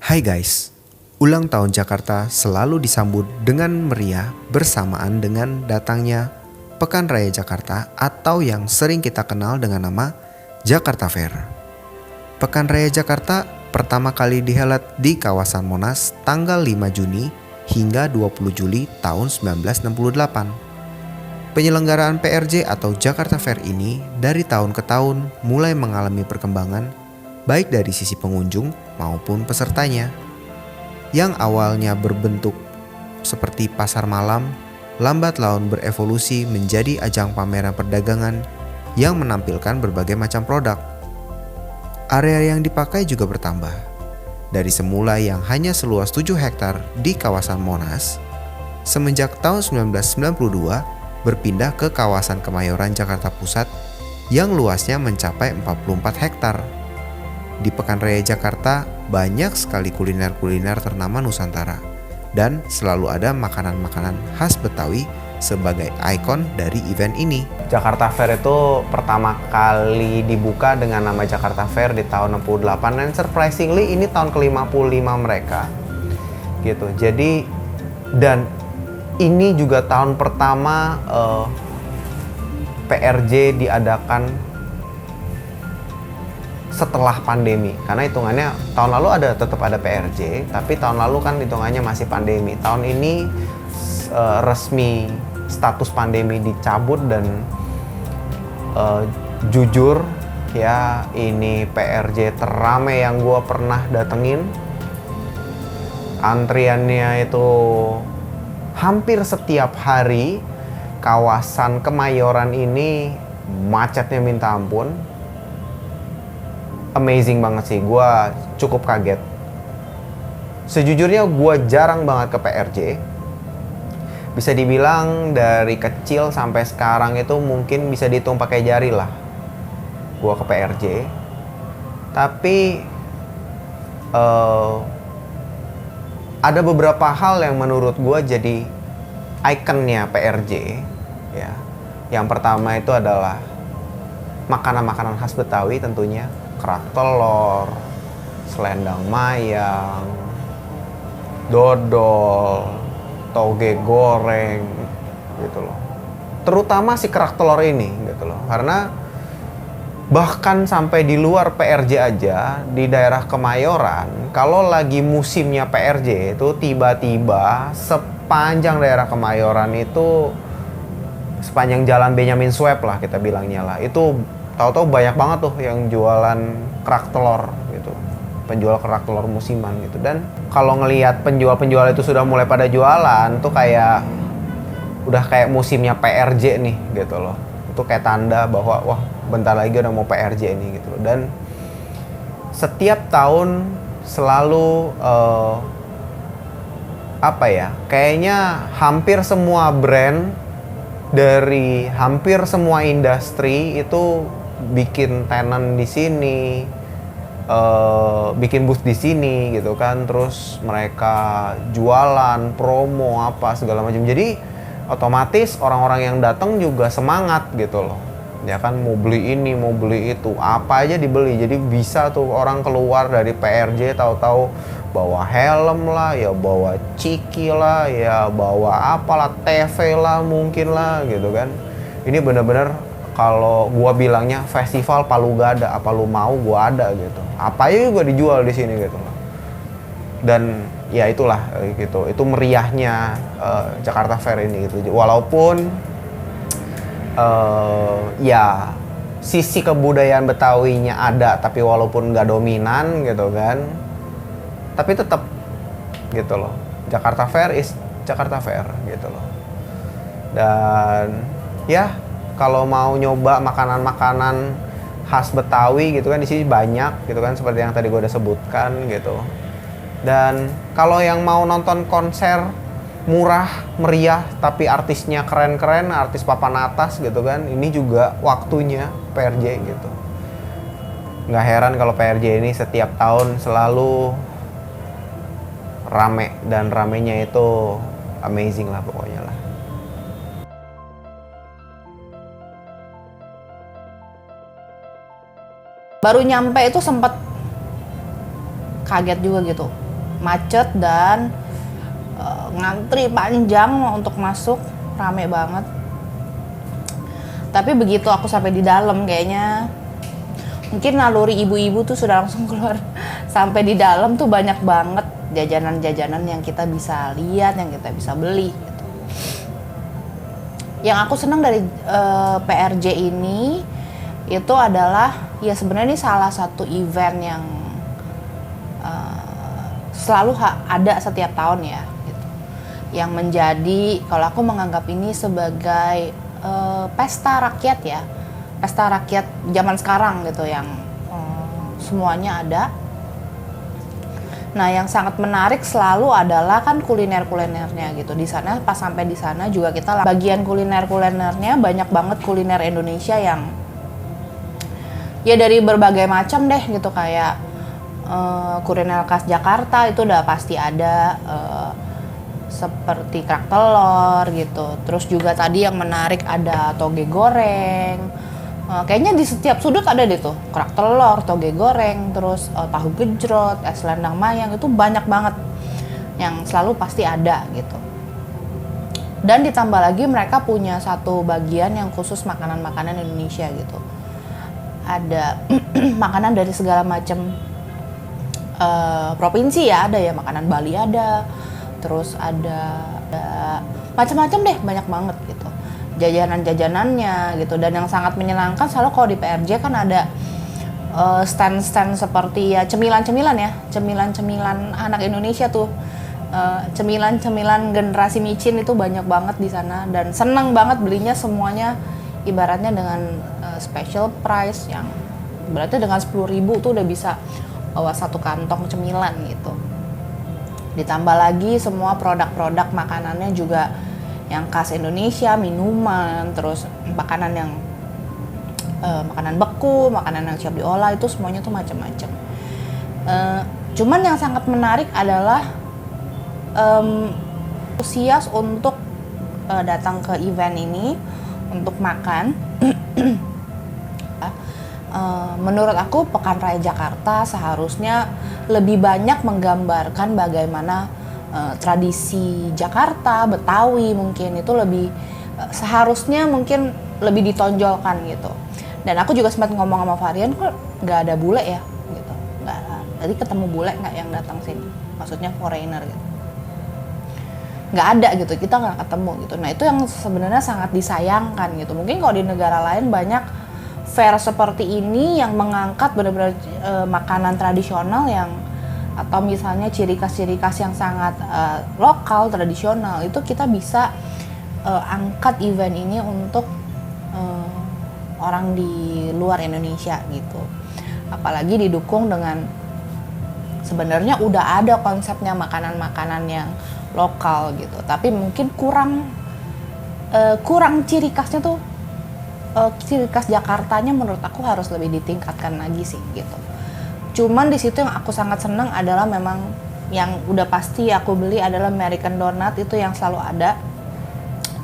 Hai guys, ulang tahun Jakarta selalu disambut dengan meriah bersamaan dengan datangnya Pekan Raya Jakarta atau yang sering kita kenal dengan nama Jakarta Fair. Pekan Raya Jakarta pertama kali dihelat di kawasan Monas tanggal 5 Juni hingga 20 Juli tahun 1968. Penyelenggaraan PRJ atau Jakarta Fair ini dari tahun ke tahun mulai mengalami perkembangan baik dari sisi pengunjung maupun pesertanya. Yang awalnya berbentuk seperti pasar malam, lambat laun berevolusi menjadi ajang pameran perdagangan yang menampilkan berbagai macam produk. Area yang dipakai juga bertambah. Dari semula yang hanya seluas 7 hektar di kawasan Monas, semenjak tahun 1992 berpindah ke kawasan Kemayoran Jakarta Pusat yang luasnya mencapai 44 hektar. Di Pekan Raya Jakarta banyak sekali kuliner-kuliner ternama Nusantara dan selalu ada makanan-makanan khas Betawi sebagai ikon dari event ini. Jakarta Fair itu pertama kali dibuka dengan nama Jakarta Fair di tahun 68 dan surprisingly ini tahun ke-55 mereka. Gitu. Jadi dan ini juga tahun pertama PRJ diadakan setelah pandemi, karena hitungannya tahun lalu tetap ada PRJ, tapi tahun lalu kan hitungannya masih pandemi. Tahun ini resmi status pandemi dicabut dan jujur ya, ini PRJ terramai yang gue pernah datengin. Antriannya itu hampir setiap hari. Kawasan Kemayoran ini macetnya minta ampun. Amazing banget sih, gue cukup kaget. Sejujurnya gue jarang banget ke PRJ. Bisa dibilang dari kecil sampai sekarang itu mungkin bisa dihitung pakai jari lah gue ke PRJ. Tapi ada beberapa hal yang menurut gue jadi ikonnya PRJ ya. Yang pertama itu adalah makanan-makanan khas Betawi tentunya. Kerak telur, selendang mayang, dodol, toge goreng gitu loh. Terutama si kerak telur ini gitu loh. Karena bahkan sampai di luar PRJ aja di daerah Kemayoran, kalau lagi musimnya PRJ itu tiba-tiba sepanjang daerah Kemayoran itu, sepanjang jalan Benyamin Sueb lah kita bilangnya lah, itu tahu-tahu banyak banget tuh yang jualan kerak telur gitu, penjual kerak telur musiman gitu. Dan kalau ngelihat penjual-penjual itu sudah mulai pada jualan tuh kayak udah kayak musimnya PRJ nih gitu loh. Itu kayak tanda bahwa wah bentar lagi udah mau PRJ nih gitu loh. Dan setiap tahun selalu kayaknya hampir semua brand dari hampir semua industri itu bikin tenan di sini, bikin booth di sini gitu kan. Terus mereka jualan, promo apa segala macam. Jadi otomatis orang-orang yang datang juga semangat gitu loh. Ya kan, mau beli ini, mau beli itu, apa aja dibeli. Jadi bisa tuh orang keluar dari PRJ tahu-tahu bawa helm lah, ya bawa ciki lah, ya bawa apalah, TV lah mungkin lah gitu kan. Ini bener-bener kalau gua bilangnya festival Palu Gada, apa lu mau gua ada gitu. Apa aja juga dijual di sini gitu loh. Dan ya itulah gitu. Itu meriahnya Jakarta Fair ini gitu. Walaupun ya sisi kebudayaan Betawinya ada, tapi walaupun nggak dominan gitu kan, tapi tetap gitu loh. Jakarta Fair is Jakarta Fair gitu loh. Dan ya kalau mau nyoba makanan-makanan khas Betawi gitu kan, di sini banyak gitu kan, seperti yang tadi gue udah sebutkan gitu. Dan kalau yang mau nonton konser murah, meriah, tapi artisnya keren-keren, artis papan atas gitu kan, ini juga waktunya PRJ gitu. Nggak heran kalau PRJ ini setiap tahun selalu rame, dan ramenya itu amazing lah pokoknya lah. Baru nyampe itu sempet kaget juga gitu. macet dan ngantri panjang untuk masuk, rame banget. Tapi begitu aku sampai di dalam, kayaknya mungkin naluri ibu-ibu tuh sudah langsung keluar. Sampai di dalam tuh banyak banget jajanan-jajanan yang kita bisa lihat, yang kita bisa beli gitu. Yang aku senang dari PRJ ini itu adalah ya sebenarnya ini salah satu event yang selalu ada setiap tahun ya gitu. Yang menjadi, kalau aku menganggap ini sebagai pesta rakyat ya, pesta rakyat zaman sekarang gitu, yang semuanya ada. Nah, yang sangat menarik selalu adalah kan kuliner-kulinernya gitu. Di sana, pas sampai di sana juga kita bagian kuliner-kulinernya banyak banget kuliner Indonesia yang ya dari berbagai macam deh gitu, kayak kuliner khas Jakarta itu udah pasti ada, seperti kerak telur gitu. Terus juga tadi yang menarik ada toge goreng. Kayaknya di setiap sudut ada deh tuh, kerak telur, toge goreng, terus tahu gejrot, es selendang mayang, itu banyak banget yang selalu pasti ada gitu. Dan ditambah lagi mereka punya satu bagian yang khusus makanan-makanan Indonesia gitu. Ada makanan dari segala macam provinsi ya, ada ya, makanan Bali ada, terus ada macam-macam deh, banyak banget gitu jajanan-jajanannya gitu. Dan yang sangat menyenangkan selalu kalau di PRJ kan ada stand-stand seperti ya cemilan-cemilan ya, cemilan-cemilan anak Indonesia tuh, cemilan-cemilan generasi micin itu banyak banget di sana, dan seneng banget belinya semuanya ibaratnya dengan special price yang berarti dengan 10.000 tuh udah bisa bawa satu kantong cemilan gitu. Ditambah lagi semua produk-produk makanannya juga yang khas Indonesia, minuman, terus makanan yang makanan beku, makanan yang siap diolah, itu semuanya tuh macam-macam. Cuman yang sangat menarik adalah antusias untuk datang ke event ini untuk makan. Menurut aku Pekan Raya Jakarta seharusnya lebih banyak menggambarkan bagaimana tradisi Jakarta, Betawi mungkin itu lebih seharusnya mungkin lebih ditonjolkan gitu. Dan aku juga sempat ngomong sama Varian, kok nggak ada bule ya gitu, nggak. Tadi ketemu bule nggak yang datang sini, maksudnya foreigner gitu, nggak ada gitu, kita nggak ketemu gitu. Nah itu yang sebenarnya sangat disayangkan gitu. Mungkin kalau di negara lain banyak fair seperti ini yang mengangkat benar-benar makanan tradisional yang, atau misalnya ciri khas-ciri khas yang sangat lokal, tradisional, itu kita bisa angkat event ini untuk orang di luar Indonesia gitu. Apalagi didukung dengan sebenarnya udah ada konsepnya makanan-makanan yang lokal gitu, tapi mungkin kurang ciri khasnya tuh. Ciri khas Jakartanya menurut aku harus lebih ditingkatkan lagi sih gitu. Cuman di situ yang aku sangat seneng adalah memang yang udah pasti aku beli adalah American Donut, itu yang selalu ada,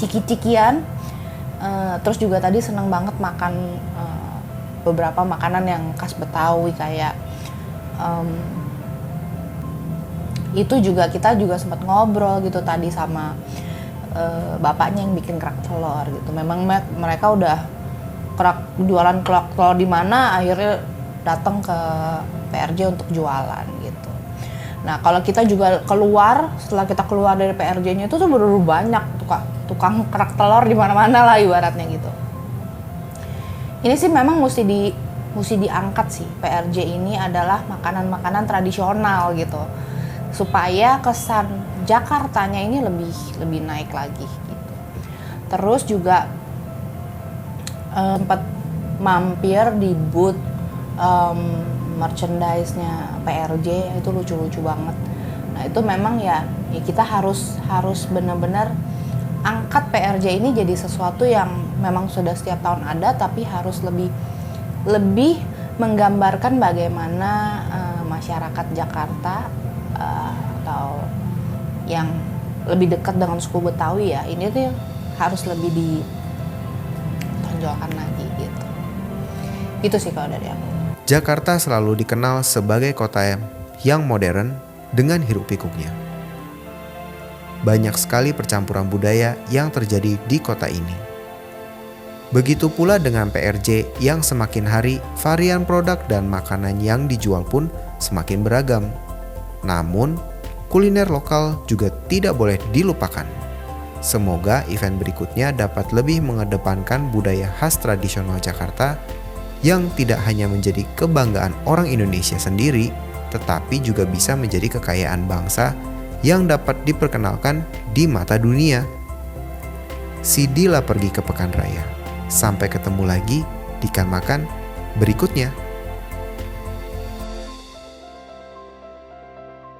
ciki-cikian. Terus juga tadi seneng banget makan beberapa makanan yang khas Betawi kayak itu juga kita juga sempat ngobrol gitu tadi sama bapaknya yang bikin kerak telur gitu. Memang mereka udah jualan kerak telur di mana, akhirnya datang ke PRJ untuk jualan gitu. Nah kalau kita juga keluar, setelah kita keluar dari PRJ-nya itu tuh baru banyak tukang kerak telur di mana-mana lah ibaratnya gitu. Ini sih memang mesti diangkat sih, PRJ ini adalah makanan-makanan tradisional gitu, supaya kesan Jakartanya ini lebih naik lagi gitu. Terus juga sempat mampir di booth merchandise-nya PRJ, itu lucu-lucu banget. Nah itu memang ya kita harus benar-benar angkat PRJ ini jadi sesuatu yang memang sudah setiap tahun ada, tapi harus lebih menggambarkan bagaimana masyarakat Jakarta atau yang lebih dekat dengan suku Betawi ya, ini tuh harus lebih ditonjolkan lagi gitu. Itu sih kalau dari aku. Jakarta selalu dikenal sebagai kota yang modern, dengan hiruk-pikuknya. Banyak sekali percampuran budaya yang terjadi di kota ini. Begitu pula dengan PRJ yang semakin hari varian produk dan makanan yang dijual pun semakin beragam. Namun, kuliner lokal juga tidak boleh dilupakan. Semoga event berikutnya dapat lebih mengedepankan budaya khas tradisional Jakarta yang tidak hanya menjadi kebanggaan orang Indonesia sendiri, tetapi juga bisa menjadi kekayaan bangsa yang dapat diperkenalkan di mata dunia. Sidilah pergi ke Pekan Raya. Sampai ketemu lagi di Kan Makan berikutnya.